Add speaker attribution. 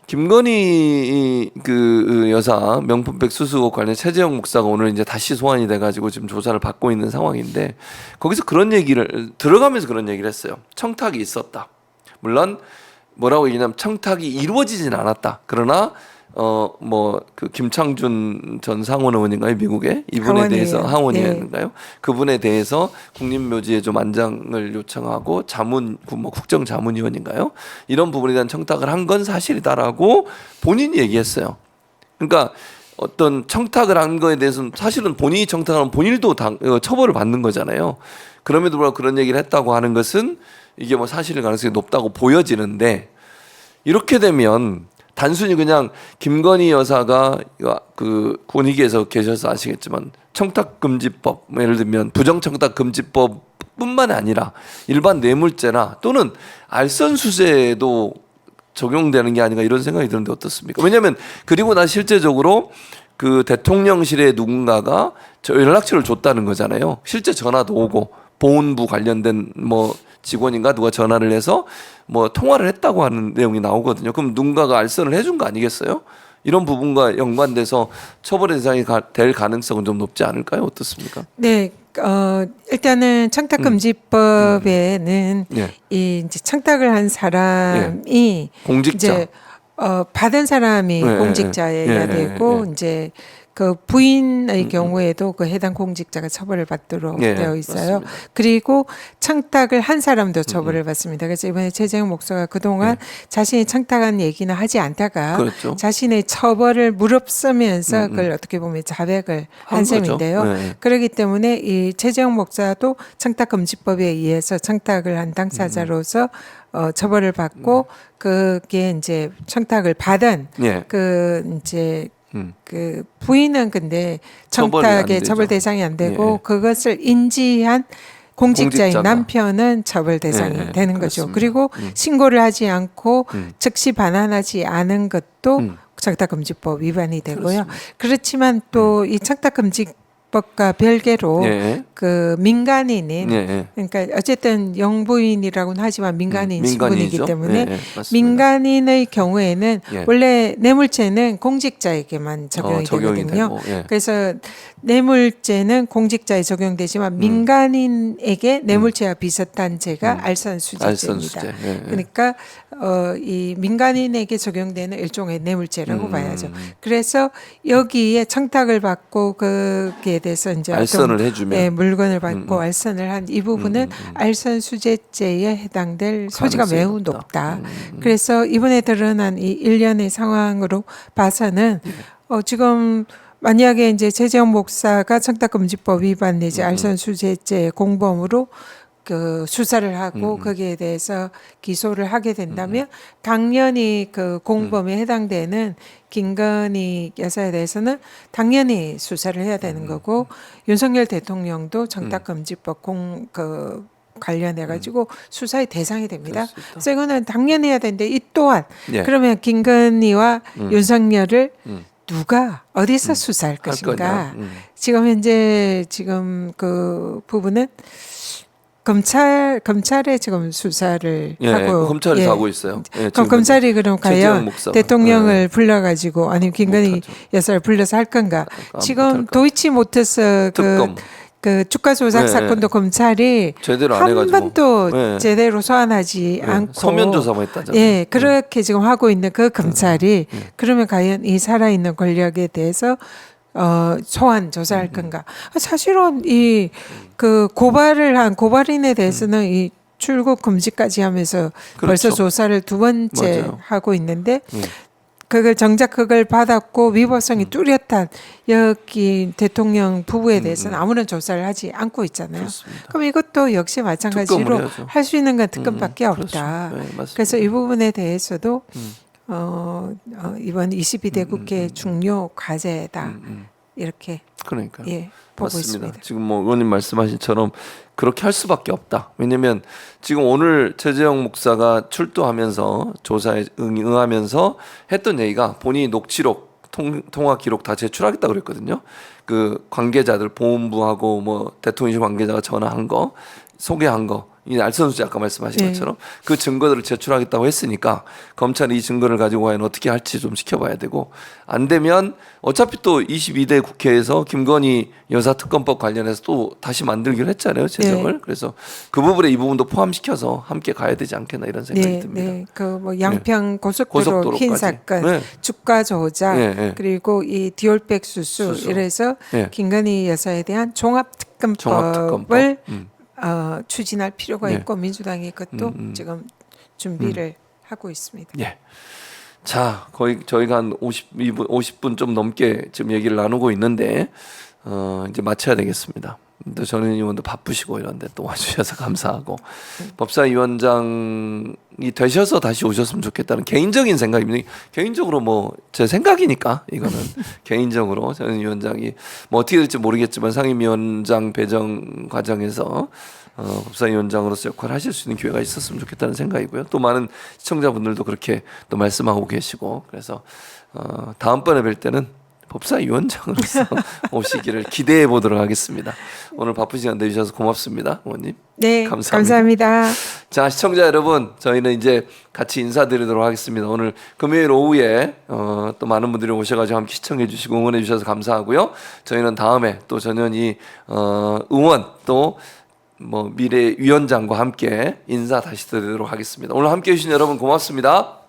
Speaker 1: 김건희 그 여사 명품백 수수 의혹 관련 최재형 목사가 오늘 이제 다시 소환이 돼가지고 지금 조사를 받고 있는 상황인데 거기서 그런 얘기를 들어가면서 그런 얘기를 했어요. 청탁이 있었다. 물론 뭐라고 얘기냐면 청탁이 이루어지진 않았다. 그러나 뭐 그 김창준 전 상원 의원인가요 미국에 이분에 대해서 하원의원인가요? 네. 그분에 대해서 국립묘지에 좀 안장을 요청하고 자문 뭐 국정자문위원인가요? 이런 부분에 대한 청탁을 한 건 사실이다라고 본인이 얘기했어요. 그러니까 어떤 청탁을 한 거에 대해서는 사실은 본인이 청탁하면 본인도 처벌을 받는 거잖아요. 그럼에도 불구하고 그런 얘기를 했다고 하는 것은 이게 뭐 사실일 가능성이 높다고 보여지는데 이렇게 되면 단순히 그냥 김건희 여사가 그 권익위에서 계셔서 아시겠지만 청탁금지법 예를 들면 부정청탁금지법뿐만 아니라 일반 뇌물죄나 또는 알선수재도 적용되는 게 아닌가 이런 생각이 드는데 어떻습니까? 왜냐하면 그리고 나 실제적으로 그 대통령실에 누군가가 저 연락처를 줬다는 거잖아요. 실제 전화도 오고 보훈부 관련된 뭐 직원인가 누가 전화를 해서 뭐 통화를 했다고 하는 내용이 나오거든요. 그럼 누군가가 알선을 해준 거 아니겠어요? 이런 부분과 연관돼서 처벌의 대상이 될 가능성은 좀 높지 않을까요? 어떻습니까?
Speaker 2: 네, 일단은 청탁금지법에는
Speaker 1: 예.
Speaker 2: 이 이제 청탁을 한 사람이
Speaker 1: 공직자
Speaker 2: 이제 받은 사람이
Speaker 1: 예,
Speaker 2: 공직자여야
Speaker 1: 예,
Speaker 2: 되고
Speaker 1: 예.
Speaker 2: 이제 그 부인의 경우에도 그 해당 공직자가 처벌을 받도록
Speaker 1: 예,
Speaker 2: 되어 있어요.
Speaker 1: 맞습니다.
Speaker 2: 그리고 청탁을 한 사람도 처벌을 받습니다. 그래서 이번에 최재형 목사가 그동안 자신이 청탁한 얘기는 하지 않다가
Speaker 1: 그렇죠.
Speaker 2: 자신의 처벌을 무릅쓰면서 그걸 어떻게 보면 자백을 한 셈인데요.
Speaker 1: 네.
Speaker 2: 그렇기 때문에 이 최재형 목사도 청탁금지법에 의해서 청탁을 한 당사자로서 처벌을 받고 그게 이제 청탁을 받은
Speaker 1: 예.
Speaker 2: 그 이제 그 부인은 근데 청탁의 처벌 대상이 안 되고
Speaker 1: 예.
Speaker 2: 그것을 인지한 공직자인
Speaker 1: 공직자가.
Speaker 2: 남편은 처벌 대상이
Speaker 1: 예,
Speaker 2: 되는 거죠.
Speaker 1: 그렇습니다.
Speaker 2: 그리고 신고를 하지 않고 즉시 반환하지 않은 것도 청탁금지법 위반이 되고요. 그렇지만 또 이 청탁금지법과 별개로
Speaker 1: 예.
Speaker 2: 그 민간인인
Speaker 1: 예.
Speaker 2: 그러니까 어쨌든 영부인이라고는 하지만 민간인 신분이기
Speaker 1: 민간인이죠.
Speaker 2: 때문에
Speaker 1: 예, 맞습니다.
Speaker 2: 민간인의 경우에는
Speaker 1: 예.
Speaker 2: 원래 뇌물죄는 공직자에게만 적용이
Speaker 1: 적용이
Speaker 2: 되거든요.
Speaker 1: 되고, 예.
Speaker 2: 그래서 뇌물죄는 공직자에 적용되지만 민간인에게 뇌물죄와 비슷한 죄가 알선수재죄입니다.
Speaker 1: 알선수재. 예.
Speaker 2: 그러니까 이 민간인에게 적용되는 일종의 뇌물죄라고 봐야죠. 그래서 여기에 청탁을 받고 거기에 대해서 이제
Speaker 1: 알선을 해주면.
Speaker 2: 예, 물건을 받고 알선을 한 이 부분은 알선수재죄에 해당될 소지가
Speaker 1: 가능성이
Speaker 2: 매우 높다. 그래서 이번에 드러난 이 일련의 상황으로 봐서는 지금 만약에 이제 최재형 목사가 청탁금지법 위반 내지 알선수재죄 공범으로 그 수사를 하고 거기에 대해서 기소를 하게 된다면 당연히 그 공범에 해당되는 김건희 여사에 대해서는 당연히 수사를 해야 되는 거고 윤석열 대통령도 청탁금지법 관련해 가지고 수사의 대상이 됩니다. 그래서 이거는 당연히 해야 되는데 이 또한
Speaker 1: 예.
Speaker 2: 그러면 김건희와 윤석열을 누가 어디서 수사할 것인가? 지금 현재 지금 그 부분은 검찰에 지금 수사를 하고
Speaker 1: 검찰이 하고 있어요. 예,
Speaker 2: 그럼 검찰이 그럼 과연 대통령을 불러가지고 아니면 김건희 여사를 불러서 할 건가? 지금 도이치모터스 그 주가 조작 사건도 검찰이
Speaker 1: 제대로 안 해가지고
Speaker 2: 한 번도 제대로 소환하지 않고
Speaker 1: 서면 조사만 했다잖아요.
Speaker 2: 예, 그렇게 지금 하고 있는 그 검찰이 그러면 과연 이 살아있는 권력에 대해서 소환 조사할 건가? 사실은 이 그 고발인에 대해서는 이 출국 금지까지 하면서 벌써 조사를 두 번째
Speaker 1: 맞아요.
Speaker 2: 하고 있는데 정작 그걸 받았고 위법성이 뚜렷한 여기 대통령 부부에 대해서는 아무런 조사를 하지 않고 있잖아요.
Speaker 1: 그렇습니다.
Speaker 2: 그럼 이것도 역시 마찬가지로 할 수 있는 건 특검밖에 없다.
Speaker 1: 그렇죠.
Speaker 2: 그래서 이 부분에 대해서도 이번 22대 국회 중요 과제다. 이렇게
Speaker 1: 그러니까
Speaker 2: 보고
Speaker 1: 맞습니다.
Speaker 2: 있습니다.
Speaker 1: 지금 뭐 의원님 말씀하신처럼 그렇게 할 수밖에 없다. 왜냐하면 지금 오늘 최재형 목사가 출두하면서 조사에 응하면서 했던 얘기가 본인이 녹취록 통화 기록 다 제출하겠다 그랬거든요. 그 관계자들 보훈부하고 뭐 대통령실 관계자가 전화한 거 소개한 거 이 알선수재 아까 말씀하신
Speaker 2: 네.
Speaker 1: 것처럼 그 증거들을 제출하겠다고 했으니까 검찰이 이 증거를 가지고 과연 어떻게 할지 좀 지켜봐야 되고 안 되면 어차피 또 22대 국회에서 김건희 여사 특검법 관련해서 또 다시 만들기로 했잖아요 제정을.
Speaker 2: 네.
Speaker 1: 그래서 그 부분에 이 부분도 포함시켜서 함께 가야 되지 않겠나 이런 생각이
Speaker 2: 네,
Speaker 1: 듭니다.
Speaker 2: 네. 그 뭐 양평 고속도로
Speaker 1: 고속도로까지.
Speaker 2: 핀 사건,
Speaker 1: 네.
Speaker 2: 주가 조작,
Speaker 1: 네, 네.
Speaker 2: 그리고 이 디올백 수수,
Speaker 1: 수수.
Speaker 2: 이래서
Speaker 1: 네.
Speaker 2: 김건희 여사에 대한 종합특검법을
Speaker 1: 종합특검법.
Speaker 2: 추진할 필요가
Speaker 1: 네.
Speaker 2: 있고 민주당이 그것도 지금 준비를 하고 있습니다.
Speaker 1: 예. 자, 거의 저희가 한 50분 좀 넘게 지금 얘기를 나누고 있는데 이제 마쳐야 되겠습니다. 또 전 의원도 바쁘시고 이런데 또 와주셔서 감사하고 법사위원장이 되셔서 다시 오셨으면 좋겠다는 개인적인 생각입니다. 개인적으로 뭐 제 생각이니까 이거는 개인적으로 전 위원장이 뭐 어떻게 될지 모르겠지만 상임위원장 배정 과정에서 법사위원장으로서 역할을 하실 수 있는 기회가 있었으면 좋겠다는 생각이고요. 또 많은 시청자분들도 그렇게 또 말씀하고 계시고 그래서 다음번에 뵐 때는 법사위원장으로서 오시기를 기대해 보도록 하겠습니다. 오늘 바쁜 시간 내주셔서 고맙습니다, 어머님.
Speaker 2: 네,
Speaker 1: 감사합니다.
Speaker 2: 감사합니다.
Speaker 1: 자, 시청자 여러분, 저희는 이제 같이 인사드리도록 하겠습니다. 오늘 금요일 오후에 또 많은 분들이 오셔가지고 함께 시청해주시고 응원해주셔서 감사하고요. 저희는 다음에 또 전현희 의원 또 뭐 미래 위원장과 함께 인사 다시 드리도록 하겠습니다. 오늘 함께해 주신 여러분 고맙습니다.